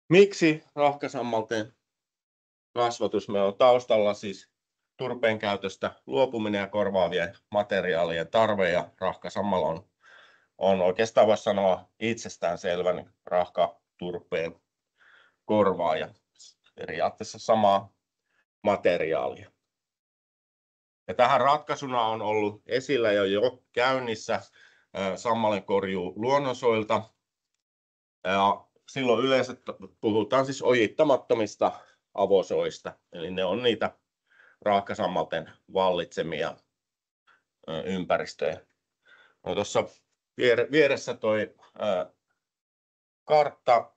Miksi rahkasammalten kasvatus? Meillä on taustalla siis turpeen käytöstä luopuminen ja korvaavien materiaalien tarve, ja rahkasammal on oikeastaan, voisi sanoa, itsestäänselvän rahkaturpeen korvaaja. Periaatteessa samaa materiaalia. Ja tähän ratkaisuna on ollut esillä jo käynnissä sammalen korjuu luonnonsoilta. Ja silloin yleensä puhutaan siis ojittamattomista avosoista, eli ne on niitä rahkasammalten vallitsemia ympäristöjä. No, tuossa vieressä toi kartta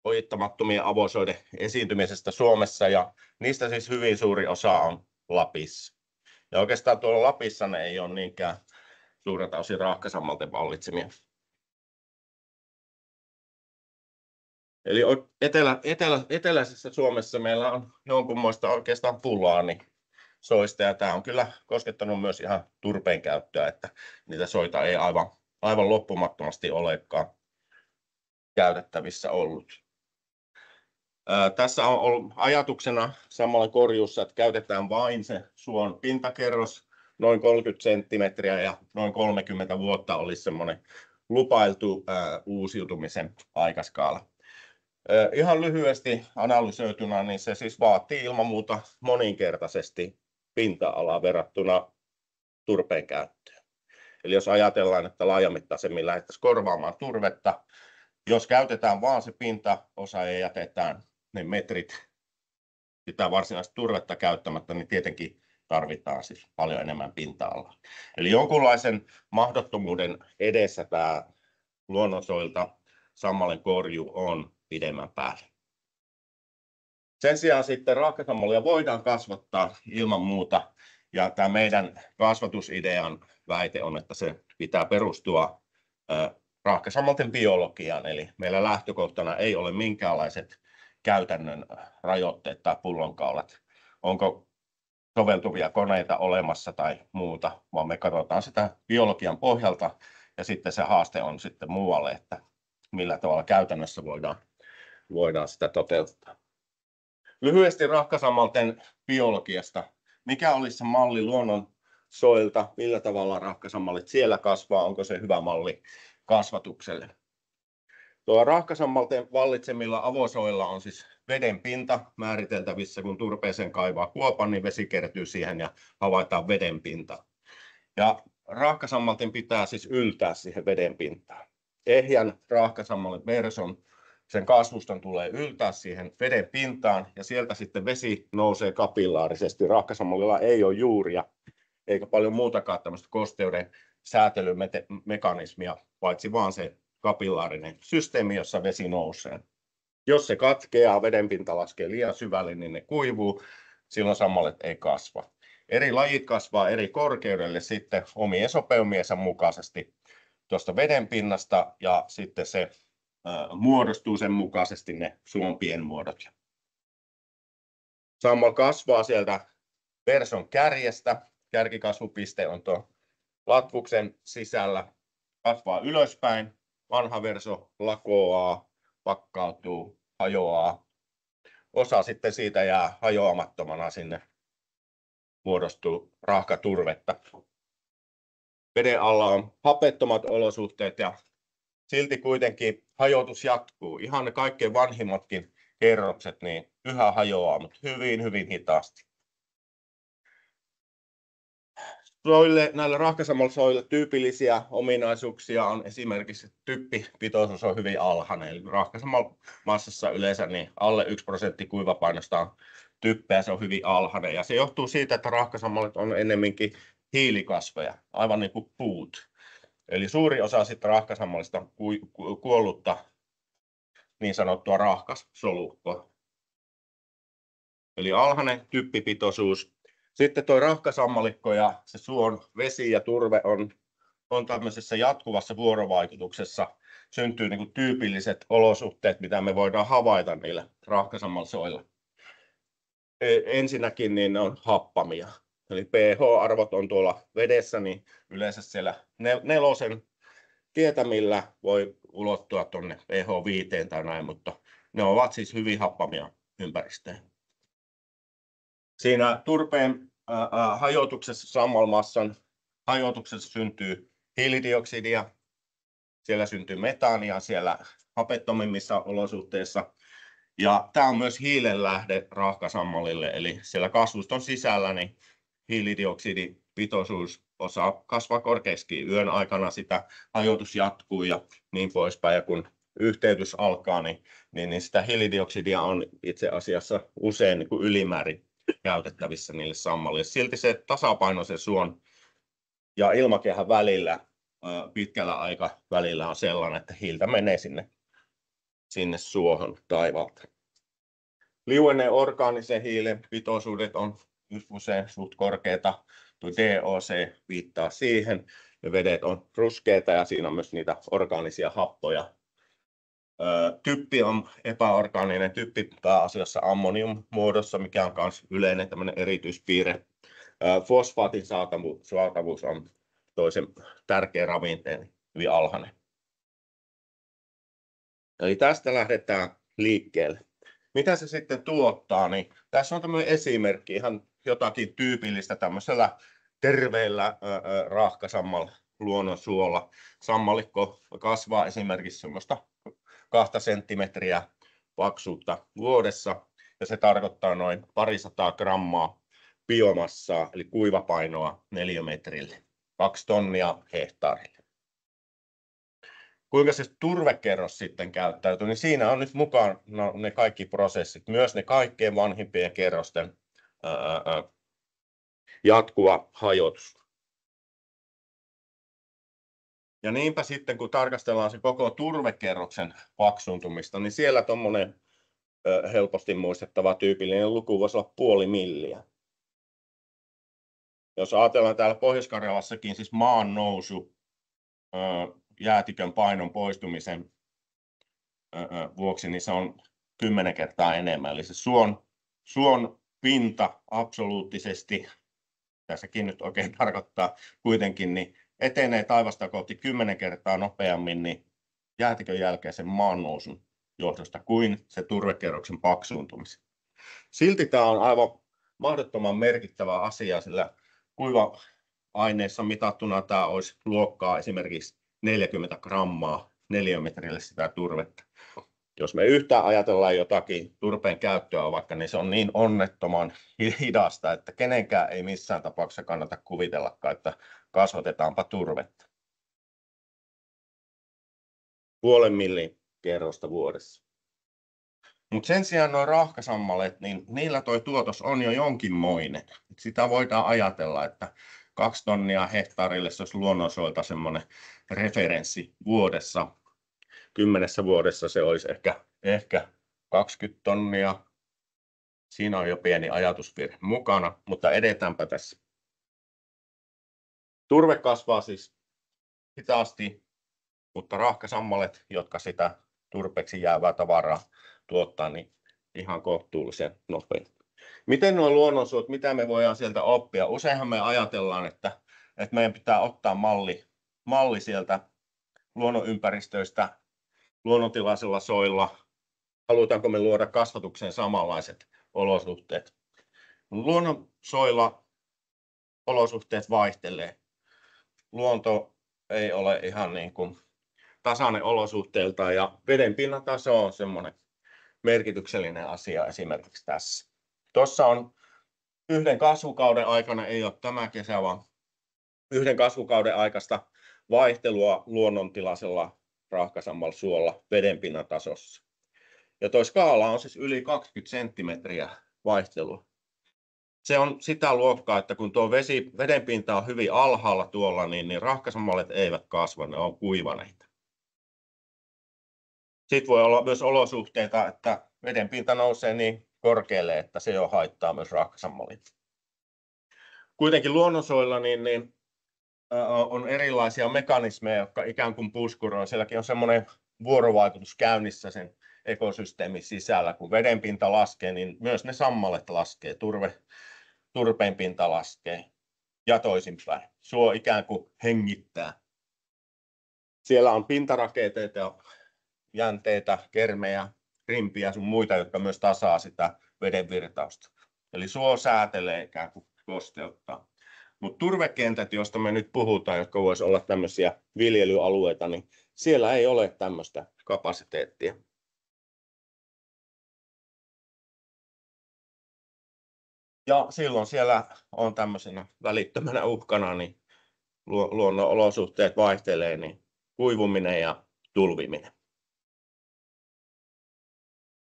ojittamattomien avosoiden esiintymisestä Suomessa, ja niistä siis hyvin suuri osa on Lapissa. Ja oikeastaan tuolla Lapissa ne ei ole niinkään suurelta osin rahkasammalten vallitsemia. Eli eteläisessä Suomessa meillä on jonkunmoista oikeastaan pulaa soista, ja tämä on kyllä koskettanut myös ihan turpeen käyttöä, että niitä soita ei aivan loppumattomasti olekaan käytettävissä ollut. Tässä on ollut ajatuksena samalla korjuussa, että käytetään vain se suon pintakerros, noin 30 senttimetriä, ja noin 30 vuotta olisi semmoinen lupailtu uusiutumisen aikaskaala. Ihan lyhyesti analysoituna, niin se siis vaatii ilman muuta moninkertaisesti pinta-alaa verrattuna turpeen käyttöön. Eli jos ajatellaan, että laajamittaisemmin lähdettäisiin korvaamaan turvetta, jos käytetään vain se pintaosa ja jätetään ne metrit sitä varsinaista turvetta käyttämättä, niin tietenkin tarvitaan siis paljon enemmän pinta-alaa. Eli jonkunlaisen mahdottomuuden edessä tämä luonnonsoilta sammalen korjuu on pidemmän päälle. Sen sijaan sitten rahkasammalia voidaan kasvattaa ilman muuta, ja tämä meidän kasvatusidean väite on, että se pitää perustua rahkasammalten biologiaan, eli meillä lähtökohtana ei ole minkäänlaiset käytännön rajoitteet tai pullonkaulat, onko soveltuvia koneita olemassa tai muuta, vaan me katsotaan sitä biologian pohjalta, ja sitten se haaste on sitten muualle, että millä tavalla käytännössä voidaan sitä toteuttaa. Lyhyesti rahkasammalten biologiasta. Mikä olisi se malli luonnonsoilta? Millä tavalla rahkasammalit siellä kasvaa? Onko se hyvä malli kasvatukselle? Tuo rahkasammalten vallitsemilla avosoilla on siis veden pinta määriteltävissä. Kun turpeeseen kaivaa kuopan, niin vesi kertyy siihen ja havaitaan veden pinta. Ja rahkasammalten pitää siis yltää siihen veden pintaan. Ehjän rahkasammalin verson, sen kasvuston tulee yltää siihen veden pintaan, ja sieltä sitten vesi nousee kapillaarisesti. Rahkasammallilla ei ole juuria eikä paljon muutakaan tämmöistä kosteuden säätelymekanismia, paitsi vaan se kapillaarinen systeemi, jossa vesi nousee. Jos se katkeaa, vedenpinta laskee liian syvälle, niin ne kuivuu, silloin sammalet ei kasva. Eri lajit kasvaa eri korkeudelle sitten omien sopeumiensa mukaisesti tuosta vedenpinnasta, ja sitten se muodostuu sen mukaisesti ne suon pienmuodot. Sammal kasvaa sieltä verson kärjestä. Kärkikasvupiste on tuo latvuksen sisällä. Kasvaa ylöspäin. Vanha verso lakoaa, pakkautuu, hajoaa. Osa sitten siitä jää hajoamattomana sinne. Muodostuu rahkaturvetta. Veden alla on hapettomat olosuhteet, ja silti kuitenkin hajoitus jatkuu. Ihan ne kaikkein vanhimmatkin kerrokset niin yhä hajoaa, mutta hyvin hitaasti. Näillä rahkasammalsoille tyypillisiä ominaisuuksia on esimerkiksi typpipitoisuus on hyvin alhainen. Eli rahkasammalmassassa yleensä niin alle 1% kuivapainosta on typpeä, se on hyvin alhainen. Ja se johtuu siitä, että rahkasammalit on ennemminkin hiilikasveja, aivan niin kuin puut. Eli suuri osa sitten rahkasammalista on kuollutta niin sanottua rahkassolukkoa. Eli alhainen typpipitoisuus. Sitten tuo rahkasammalikko ja se suon vesi ja turve on tämmöisessä jatkuvassa vuorovaikutuksessa. Syntyy niin kuin tyypilliset olosuhteet, mitä me voidaan havaita niillä rahkasammalsoilla. Ensinnäkin niin ne on happamia. Eli pH-arvot on tuolla vedessä, niin yleensä siellä 4 tietämillä voi ulottua tuonne pH 5 tai näin, mutta Ne ovat siis hyvin happamia ympäristöjä. Siinä turpeen hajotuksessa, sammalmassan hajotuksessa syntyy hiilidioksidia, siellä syntyy metaania siellä hapettomimmissa olosuhteissa. Ja tämä on myös hiilenlähde raakasammalille, eli siellä kasvuston sisällä niin hiilidioksidipitoisuus osaa kasvaa korkeaksi yön aikana, sitä hajotus jatkuu ja niin poispäin. Ja kun yhteytys alkaa, niin sitä hiilidioksidia on itse asiassa usein niin kuin ylimäärin käytettävissä niille sammalille. Silti se tasapaino sen suon ja ilmakehän välillä pitkällä aikavälillä on sellainen, että hiiltä menee sinne suohon taivaalta. Liuenneen orgaanisen hiilen pitoisuudet on usein suht korkeita. Tuo DOC viittaa siihen. Ja vedet on ruskeita ja siinä on myös niitä orgaanisia happoja. Typpi on epäorgaaninen typpi pääasiassa ammonium-muodossa, mikä on myös yleinen tämmöinen erityispiirre. Fosfaatin saatavuus on toisen tärkeä ravinteeni hyvin alhainen. Eli tästä lähdetään liikkeelle. Mitä se sitten tuottaa? Niin tässä on tämmöinen esimerkki, ihan jotakin tyypillistä tämmöisellä terveellä raahkasammal luonnonsuolla. Sammalikko kasvaa esimerkiksi semmoista 2 senttimetriä paksuutta vuodessa, ja se tarkoittaa noin 200 grammaa biomassaa, eli kuivapainoa neliömetrille, 2 tonnia hehtaarille. Kuinka se turvekerros sitten käyttäytyy, niin siinä on nyt mukana ne kaikki prosessit, myös ne kaikkein vanhimpien kerrosten jatkuva hajotus. Ja niinpä sitten, kun tarkastellaan se koko turvekerroksen paksuntumista, niin siellä tuommoinen helposti muistettava tyypillinen luku voisi olla 0,5 milliä. Jos ajatellaan täällä Pohjois-Karjalassakin, siis maan nousu jäätikön painon poistumisen vuoksi, niin se on 10 kertaa enemmän. Eli se suon pinta absoluuttisesti, tässäkin nyt oikein tarkoittaa kuitenkin, niin etenee taivasta kohti 10 kertaa nopeammin niin jäätikön jälkeisen maannousun johdosta kuin se turvekerroksen paksuuntumisen. Silti tämä on aivan mahdottoman merkittävä asia, sillä kuiva-aineissa mitattuna tämä olisi luokkaa esimerkiksi 40 grammaa neliömetrille sitä turvetta. Jos me yhtään ajatellaan jotakin turpeen käyttöä vaikka, niin se on niin onnettoman hidasta, että kenenkään ei missään tapauksessa kannata kuvitellakaan, että kasvatetaanpa turvetta. 0,5 millin kerrosta vuodessa. Mutta sen sijaan nuo raahkasammalet, niin niillä tuo tuotos on jo jonkinmoinen. Sitä voidaan ajatella, että 2 tonnia hehtaarille se olisi luonnonsuojelta semmoinen referenssi vuodessa. 10 vuodessa se olisi ehkä 20 tonnia. Siinä on jo pieni ajatusvirhe mukana, mutta edetäänpä tässä. Turve kasvaa siis hitaasti, mutta raahkasammalet, jotka sitä turpeeksi jäävää tavaraa tuottaa, niin ihan kohtuullisen nopeasti. Miten nuo luonnonsuot, mitä me voidaan sieltä oppia? Useinhan me ajatellaan, että meidän pitää ottaa malli sieltä luonnonympäristöistä, luonnontilaisilla soilla. Halutaanko me luoda kasvatukseen samanlaiset olosuhteet? Luonnonsoilla olosuhteet vaihtelee. Luonto ei ole ihan niin kuin tasainen olosuhteiltaan ja vedenpinnan taso on semmoinen merkityksellinen asia esimerkiksi tässä. Tuossa on yhden kasvukauden aikana, ei ole tämä kesä, vaan yhden kasvukauden aikaista vaihtelua luonnontilaisella raahkasammalsuolla vedenpinnan tasossa. Ja tuo skaala on siis yli 20 senttimetriä vaihtelua. Se on sitä luokkaa, että kun tuo vedenpinta on hyvin alhaalla tuolla, niin raahkasammalet eivät kasva, ne on kuivaneita. Sitten voi olla myös olosuhteita, että vedenpinta nousee niin korkealle, että se jo haittaa myös raahkasammalit. Kuitenkin luonnonsoilla on erilaisia mekanismeja, jotka ikään kuin puskuroivat. Sielläkin on semmoinen vuorovaikutus käynnissä sen ekosysteemin sisällä. Kun vedenpinta laskee, niin myös ne sammalet laskee, turpeen pinta laskee ja toisinpäin. Suo ikään kuin hengittää. Siellä on pintarakeita ja jänteitä, kermejä, rimpiä sun muita, jotka myös tasaa sitä veden virtausta. Eli suo säätelee ikään kuin kosteuttaa. Mutta turvekentät, joista me nyt puhutaan, jotka voisi olla tämmöisiä viljelyalueita, niin siellä ei ole tämmöistä kapasiteettia. Ja silloin siellä on tämmöisenä välittömänä uhkana, niin luonnon olosuhteet vaihtelee, niin kuivuminen ja tulviminen.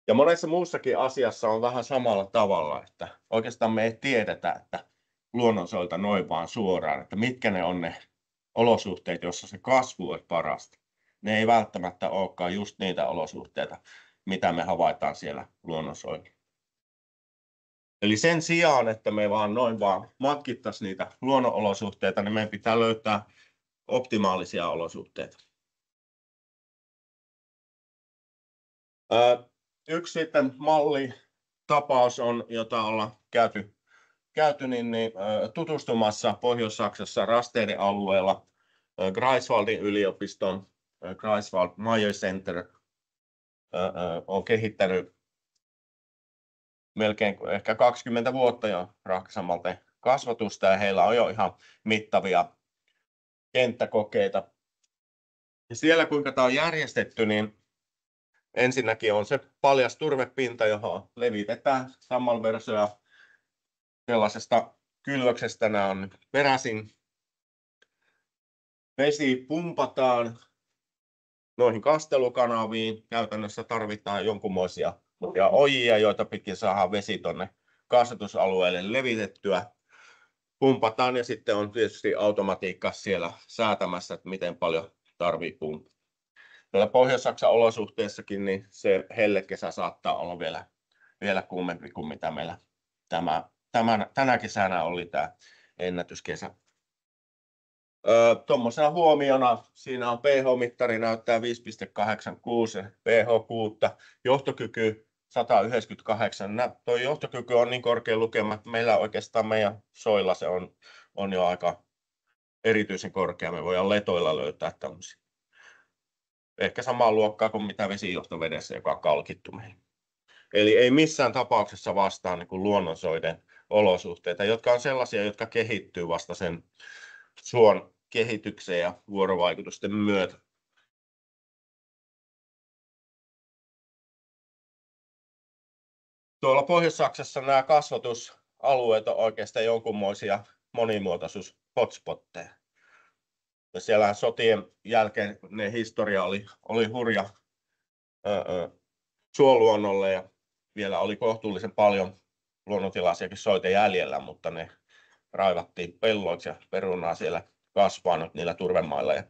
Ja monessa muussakin asiassa on vähän samalla tavalla, että oikeastaan me ei tiedetä, että luonnonsoilta noin vaan suoraan, että mitkä ne on ne olosuhteet, joissa se kasvu on parasta. Ne ei välttämättä olekaan just niitä olosuhteita, mitä me havaitaan siellä luonnonsoilla. Eli sen sijaan, että me noin vaan matkittaisiin niitä luonnonolosuhteita, niin meidän pitää löytää optimaalisia olosuhteita. Yksi sitten mallitapaus on, jota ollaan käyty tutustumassa Pohjois-Saksassa Rasteiden alueella Greifswaldin yliopiston Greifswald Meyer Center on kehittänyt melkein ehkä 20 vuotta jo rahkasammalten kasvatusta, ja heillä on jo ihan mittavia kenttäkokeita. Ja siellä kuinka tämä on järjestetty, niin ensinnäkin on se paljas turvepinta, johon levitetään sammalversoja sellaisesta kylvöksestä. Nämä on peräisin. Vesi pumpataan noihin kastelukanaviin. Käytännössä tarvitaan jonkunmoisia ojia, joita pitkin saadaan vesi tuonne kasvatusalueelle levitettyä. Pumpataan, ja sitten on tietysti automatiikka siellä säätämässä, että miten paljon tarvitsee pumpata. Tuolla Pohjois-Saksan olosuhteissakin niin se hellekesä saattaa olla vielä kuumempi kuin mitä meillä tänä kesänä oli tämä ennätyskesä. Tuommoisena huomiona siinä on pH-mittari, näyttää 5,86, pH 6, johtokyky 198. Tuo johtokyky on niin korkea lukema, että meillä oikeastaan meidän soilla se on jo aika erityisen korkea. Me voidaan letoilla löytää tämmöisiä. Ehkä samaa luokkaa kuin mitä vesijohtovedessä, joka on kalkittu meillä. Eli ei missään tapauksessa vastaa niin kuin luonnonsoiden olosuhteita, jotka on sellaisia, jotka kehittyy vasta sen suon kehityksen ja vuorovaikutusten myötä. Tuolla Pohjois-Saksassa nämä kasvatusalueet on oikeastaan jonkunmoisia monimuotoisuus-hotspotteja. Siellä sotien jälkeen historia oli hurja suoluonnolle, ja vielä oli kohtuullisen paljon luonnontilaisiakin soita jäljellä, mutta ne raivattiin pelloiksi ja perunaa siellä kasvaa nyt niillä turvemailla. Ja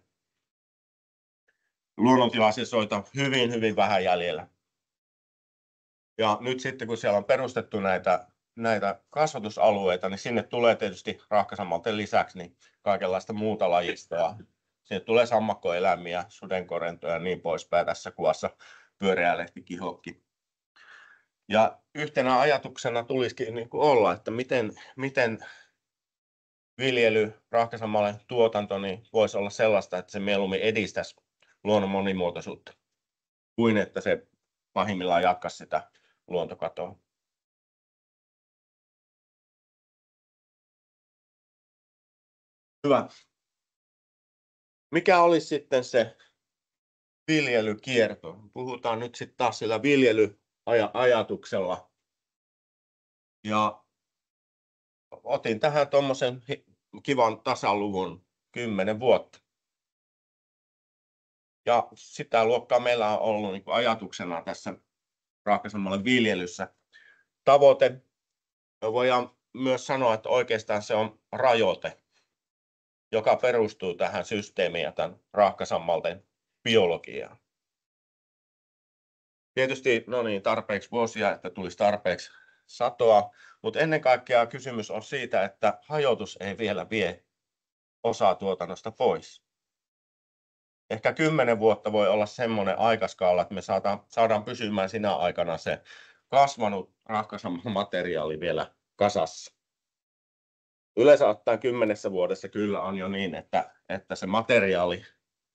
luonnontilaisia soita hyvin vähän jäljellä. Ja nyt sitten kun siellä on perustettu näitä kasvatusalueita, niin sinne tulee tietysti rahkasammalten lisäksi niin kaikenlaista muuta lajistoa. Sinne tulee sammakkoeläimiä, sudenkorentoja ja niin poispäin, tässä kuvassa pyöreälehtikihokki. Ja yhtenä ajatuksena tulisikin niin kuin olla, että miten viljely, rahkasammalten tuotanto niin voisi olla sellaista, että se mieluummin edistäisi luonnon monimuotoisuutta, kuin että se pahimmillaan jatkaisi sitä luontokatoa. Hyvä. Mikä olisi sitten se viljelykierto? Puhutaan nyt sitten taas sillä viljelyajatuksella. Ja otin tähän tuommoisen kivan tasaluvun 10 vuotta. Ja sitä luokkaa meillä on ollut niin kuin ajatuksena tässä rahkasammalten viljelyssä. Tavoite, voidaan myös sanoa, että oikeastaan se on rajoite, joka perustuu tähän systeemiin ja tämän rahkasammalten biologiaan. Tietysti tarpeeksi vuosia, että tulisi tarpeeksi satoa, mutta ennen kaikkea kysymys on siitä, että hajotus ei vielä vie osaa tuotannosta pois. Ehkä 10 vuotta voi olla semmoinen aikaskaala, että me saadaan pysymään sinä aikana se kasvanut rahkasamman materiaali vielä kasassa. Yleensä ottaen 10 vuodessa kyllä on jo niin, että se materiaali,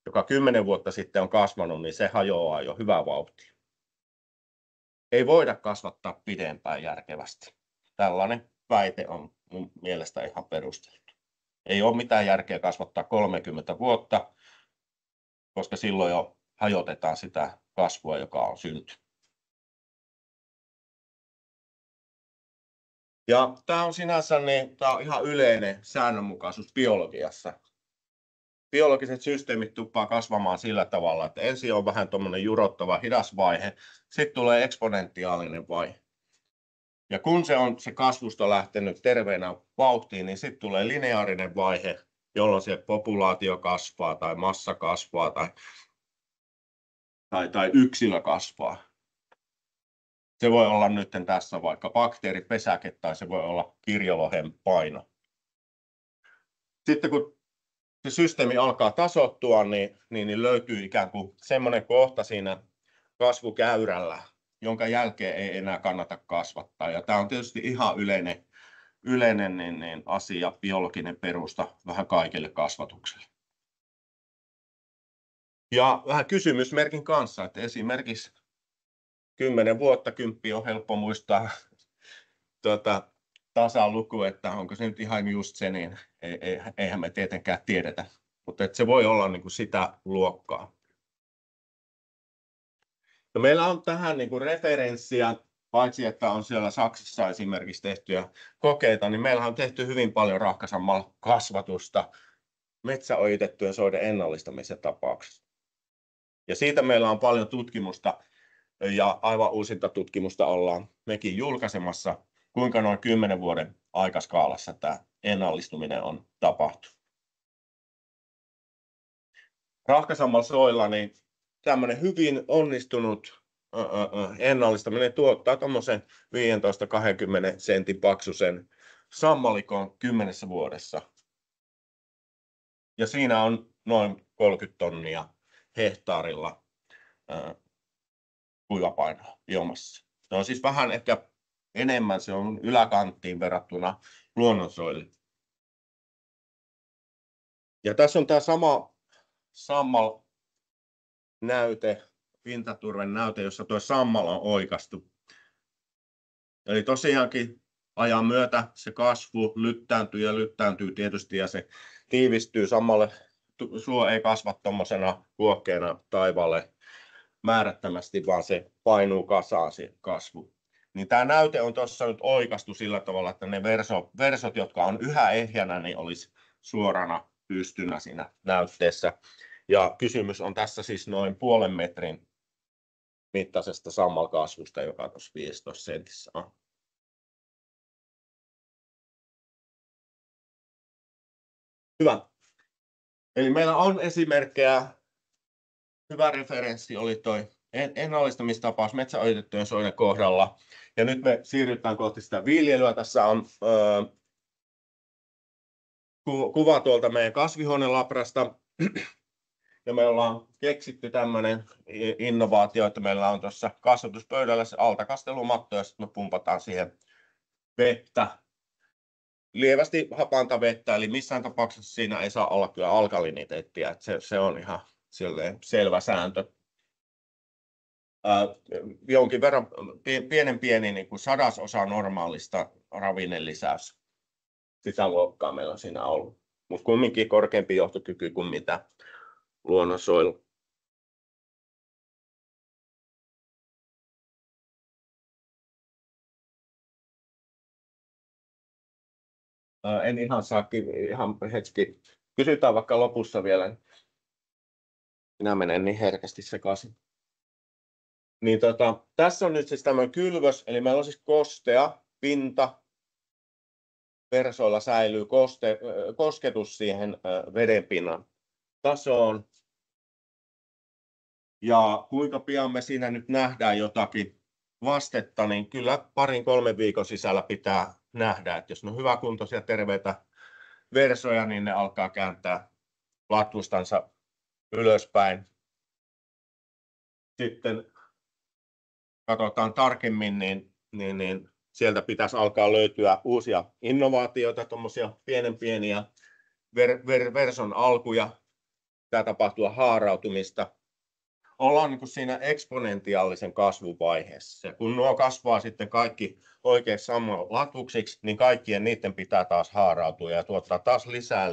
joka 10 vuotta sitten on kasvanut, niin se hajoaa jo hyvää vauhtia. ei voida kasvattaa pidempään järkevästi. Tällainen väite on mun mielestä ihan perusteltu. Ei ole mitään järkeä kasvattaa 30 vuotta, koska silloin jo hajotetaan sitä kasvua, joka on syntynyt. Ja tämä on sinänsä tämä on ihan yleinen säännönmukaisuus biologiassa. Biologiset systeemit tuppaa kasvamaan sillä tavalla, että ensin on vähän tuommoinen jurottava hidas vaihe, sitten tulee eksponentiaalinen vaihe. Ja kun se kasvusto lähtenyt terveenä vauhtiin, niin sitten tulee lineaarinen vaihe, jolloin se populaatio kasvaa tai massa kasvaa tai yksilö kasvaa. Se voi olla nyt tässä vaikka bakteeripesäke tai se voi olla kirjolohen paino. Sitten kun se systeemi alkaa tasoittua, niin löytyy ikään kuin semmoinen kohta siinä kasvukäyrällä, jonka jälkeen ei enää kannata kasvattaa. Ja tämä on tietysti ihan yleinen asia, biologinen perusta vähän kaikille kasvatukselle. Ja vähän kysymysmerkin kanssa, että esimerkiksi 10 vuotta, 10 on helppo muistaa tasaluku, että onko se nyt ihan just se, niin eihän me tietenkään tiedetä, mutta se voi olla niin kuin sitä luokkaa. No meillä on tähän niin kuin referenssiä, paitsi että on siellä Saksassa esimerkiksi tehtyjä kokeita, niin meillä on tehty hyvin paljon rahkasammalla kasvatusta metsäojitettujen soiden ennallistamisen tapauksessa. Ja siitä meillä on paljon tutkimusta ja aivan uusinta tutkimusta ollaan mekin julkaisemassa, kuinka noin 10 vuoden aikaskaalassa tämä ennallistuminen on tapahtunut. Rahkasammalla soilla niin tämmöinen hyvin onnistunut ennallistaminen tuottaa tuommoisen 15-20 sentin paksuisen sammalikon 10 vuodessa. Ja siinä on noin 30 tonnia hehtaarilla kuivapainoa biomassa. Se on siis vähän ehkä enemmän, se on yläkanttiin verrattuna luonnonsoille. Ja tässä on tämä sama sammal näyte, pintaturven näyte, jossa tuo sammal on oikaistu. Eli tosiaankin ajan myötä se kasvu lyttääntyy tietysti ja se tiivistyy sammalle. Suo ei kasva tuommoisena kuokkeena taivaalle määrättömästi, vaan se painuu kasaan se kasvu. Niin tämä näyte on tuossa nyt oikaistu sillä tavalla, että ne versot, jotka on yhä ehjänä, niin olisi suorana pystynä siinä näytteessä. Ja kysymys on tässä siis noin 0,5 metrin mittaisesta sammalkasvusta, joka tuossa 15 sentissä on. Hyvä. Eli meillä on esimerkkejä. Hyvä referenssi oli tuo ennallistamistapaus metsäojitettujen soiden kohdalla. Ja nyt me siirrytään kohti sitä viljelyä. Tässä on kuva tuolta meidän kasvihuonelabrasta. Ja me ollaan keksitty tämmöinen innovaatio, että meillä on tuossa kasvatuspöydällä se altakastelumatto ja sitten me pumpataan siihen vettä. Lievästi hapanta vettä, eli missään tapauksessa siinä ei saa olla kyllä alkaliniteettiä. Se on ihan selvä sääntö. Jonkin verran pieni niin kuin 1/100 normaalista ravinnelisäys. Sitä luokkaa meillä on siinä ollut. Mutta kumminkin korkeampi johtokyky kuin mitä luonnonsoilla. En ihan saa, ihan hetki. Kysytään vaikka lopussa vielä. Minä menen niin herkästi sekaisin. Niin tässä on nyt siis tämmöinen kylvös, eli meillä on siis kostea pinta. Versoilla säilyy kosketus siihen vedenpinnan tasoon. Ja kuinka pian me siinä nyt nähdään jotakin vastetta, niin kyllä 2-3 viikon sisällä pitää nähdä, että jos ne on hyväkuntoisia terveitä versoja, niin ne alkaa kääntää latvustansa ylöspäin. Sitten katsotaan tarkemmin, niin sieltä pitäisi alkaa löytyä uusia innovaatioita, tuommoisia pieniä verson alkuja. Tämä tapahtuu haarautumista. ollaan niin kuin siinä eksponentiaalisen kasvun vaiheessa. Ja kun nuo kasvaa sitten kaikki oikein samanlatuksiksi, niin kaikkien niiden pitää taas haarautua ja tuottaa taas lisää.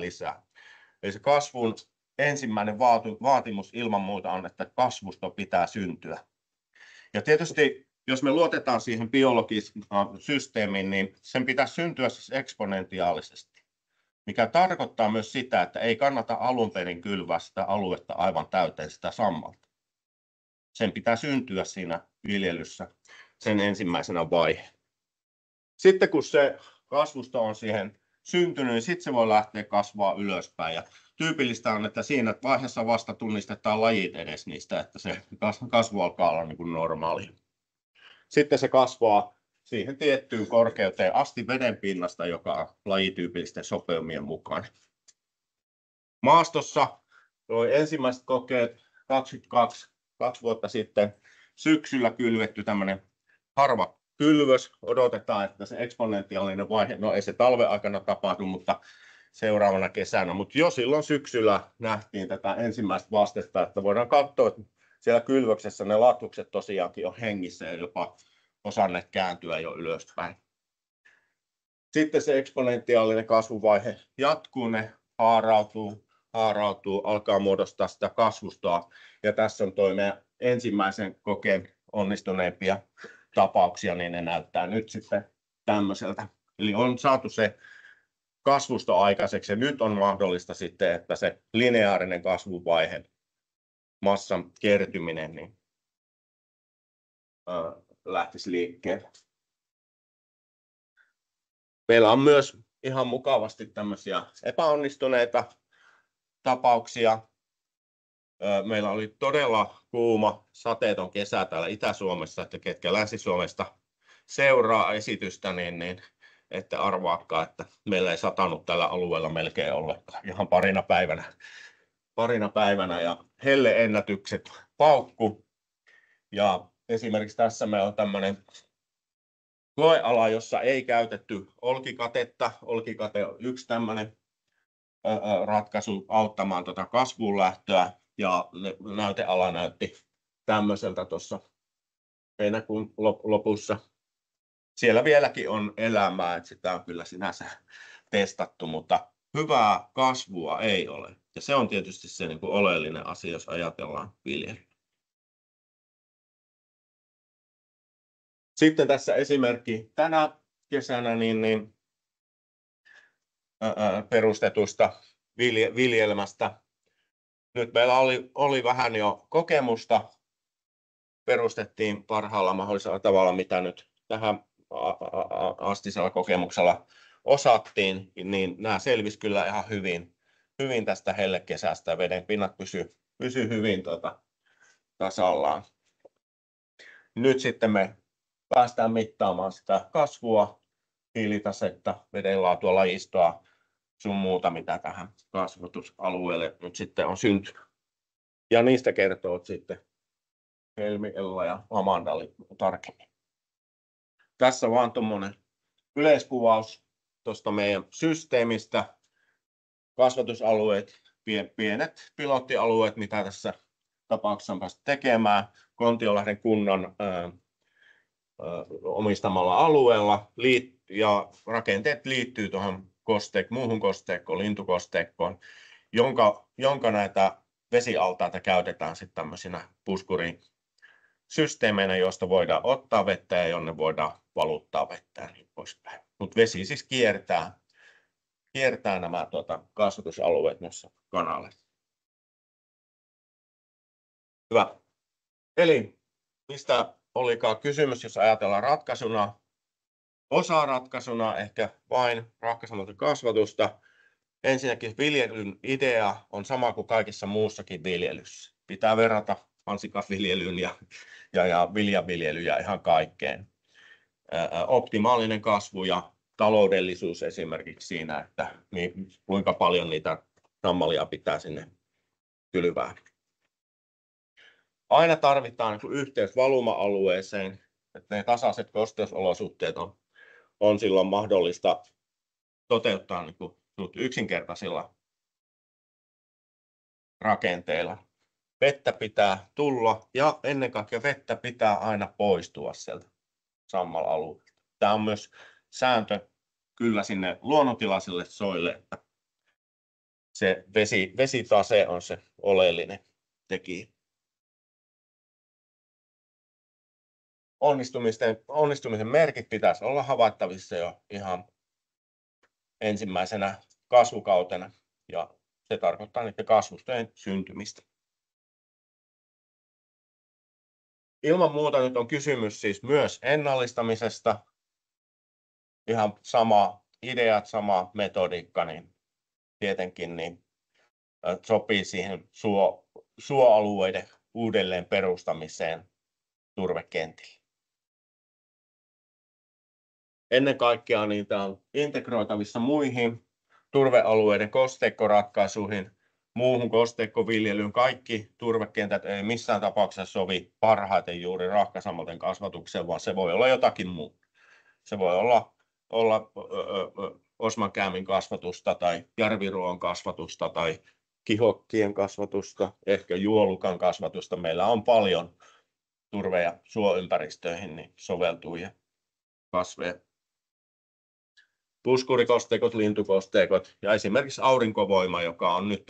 Eli se kasvun ensimmäinen vaatimus ilman muuta on, että kasvusto pitää syntyä. Ja tietysti, jos me luotetaan siihen biologiseen systeemiin, niin sen pitää syntyä siis eksponentiaalisesti, mikä tarkoittaa myös sitä, että ei kannata alun perin kylvää sitä aluetta aivan täyteen sitä sammalta. Sen pitää syntyä siinä viljelyssä sen ensimmäisenä vaiheena. Sitten kun se kasvusto on siihen syntynyt, niin sitten se voi lähteä kasvaa ylöspäin. Ja tyypillistä on, että siinä vaiheessa vasta tunnistetaan lajit edes niistä, että se kasvu alkaa olla niin kuin normaalia. Sitten se kasvaa siihen tiettyyn korkeuteen asti veden pinnasta, joka on lajityypillisten sopeumien mukaan. Maastossa oli ensimmäiset kokeet 2 vuotta sitten syksyllä kylvetty tämmöinen harva kylvös. Odotetaan, että se eksponentiaalinen vaihe, no ei se talven aikana tapahdu, mutta seuraavana kesänä. Mutta jo silloin syksyllä nähtiin tätä ensimmäistä vastetta, että voidaan katsoa, että siellä kylvöksessä ne latukset tosiaankin on hengissä ja jopa osanneet kääntyä jo ylöspäin. Sitten se eksponentiaalinen kasvuvaihe jatkuu, ne haarautuu, alkaa muodostaa sitä kasvustoa. Ja tässä on toi meidän ensimmäisen kokeen onnistuneimpia tapauksia, niin ne näyttää nyt sitten tämmöiseltä. Eli on saatu se kasvusto aikaiseksi ja nyt on mahdollista sitten, että se lineaarinen kasvuvaihe, massan kertyminen, niin lähtisi liikkeelle. Meillä on myös ihan mukavasti tämmöisiä epäonnistuneita tapauksia. Meillä oli todella kuuma, sateeton kesä täällä Itä-Suomessa, että ketkä Länsi-Suomesta seuraa esitystä, niin ette arvaakaan, että meillä ei satanut tällä alueella melkein ollenkaan. Ihan parina päivänä ja helleennätykset paukku. Ja esimerkiksi tässä meillä on tämmöinen koeala, jossa ei käytetty olkikatetta. Olkikate on yksi tämmöinen ratkaisu auttamaan tuota kasvuun lähtöä. Ja näyteala näytti tämmöiseltä tuossa heinäkuun lopussa. Siellä vieläkin on elämää, että sitä on kyllä sinänsä testattu, mutta hyvää kasvua ei ole. Ja se on tietysti se niin kuin oleellinen asia, jos ajatellaan viljelyä. Sitten tässä esimerkki tänä kesänä perustetusta viljelmästä. Nyt meillä oli vähän jo kokemusta. Perustettiin parhaalla mahdollisella tavalla, mitä nyt tähän astisella kokemuksella osattiin, niin nämä selvisi kyllä ihan hyvin tästä hellekesästä. Veden pinnat pysy hyvin tasallaan. Nyt sitten me päästään mittaamaan sitä kasvua, hiilitasetta, vedenlaatua, lajistoa, sun muuta, mitä tähän kasvatusalueelle nyt sitten on syntynyt. Ja niistä kertoo sitten Helmi, Ella ja Amanda tarkemmin. Tässä vaan tuommoinen yleiskuvaus tuosta meidän systeemistä. Kasvatusalueet, pienet pilottialueet, mitä tässä tapauksessa on päästy tekemään. Kontiolahden kunnan omistamalla alueella ja rakenteet liittyy tuohon muuhun kosteikkoon, lintukosteikkoon, jonka näitä vesialtaita käytetään sitten tämmöisinä puskurisysteemeinä, joista voidaan ottaa vettä ja jonne voidaan valuttaa vettä ja niin poispäin. Mutta vesi siis kiertää nämä kasvatusalueet noissa kanaleissa. Hyvä. Eli mistä olikaan kysymys, jos ajatellaan ratkaisuna? Osaratkaisuna ehkä vain rakkaisemalta kasvatusta. Ensinnäkin viljelyn idea on sama kuin kaikissa muussakin viljelyssä. Pitää verrata mansikkaviljelyyn ja viljanviljelyyn ja ihan kaikkeen. Optimaalinen kasvu ja taloudellisuus esimerkiksi siinä, että kuinka paljon niitä sammalia pitää sinne kylvää. Aina tarvitaan yhteys valuma-alueeseen, että ne tasaiset kosteusolosuhteet on silloin mahdollista toteuttaa yksinkertaisilla rakenteilla. Vettä pitää tulla ja ennen kaikkea vettä pitää aina poistua sieltä sammalalueelta. Tämä on myös sääntö kyllä sinne luonnontilaisille soille, että se vesitase on se oleellinen tekijä. Onnistumisen merkit pitäisi olla havaittavissa jo ihan ensimmäisenä kasvukautena, ja se tarkoittaa niiden kasvustojen syntymistä. Ilman muuta nyt on kysymys siis myös ennallistamisesta. Ihan sama ideat, sama metodiikka, niin tietenkin niin sopii siihen suoalueiden uudelleen perustamiseen turvekentillä. Ennen kaikkea niitä on integroitavissa muihin turvealueiden kosteikkoratkaisuihin, muuhun kosteikkoviljelyyn. Kaikki turvekentät ei missään tapauksessa sovi parhaiten juuri rahkasammalten kasvatukseen, vaan se voi olla jotakin muuta. Se voi olla osmankäämin kasvatusta tai järviruon kasvatusta tai kihokkien kasvatusta, ehkä juolukan kasvatusta. Meillä on paljon turve- ja suoympäristöihin niin soveltuvia kasveja. Puskurikosteikot, lintukosteikot ja esimerkiksi aurinkovoima, joka on nyt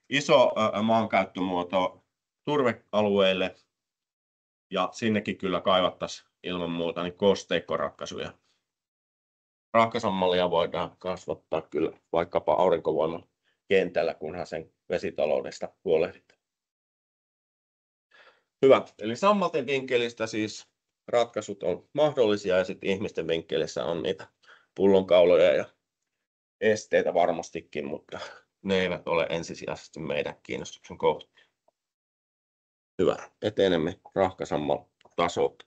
iso maankäyttömuoto turvealueille, ja sinnekin kyllä kaivattaisiin ilman muuta niin kosteikkoratkaisuja. Rahkasammalia voidaan kasvattaa kyllä vaikkapa aurinkovoiman kentällä, kunhan sen vesitaloudesta huolehditaan. Hyvä, eli sammalten vinkkelistä siis ratkaisut on mahdollisia, ja sitten ihmisten vinkkelissä on niitä pullonkauloja ja esteitä varmastikin, mutta ne eivät ole ensisijaisesti meidän kiinnostuksen kohteena. Hyvä, etenemme rahkasamman tasolta.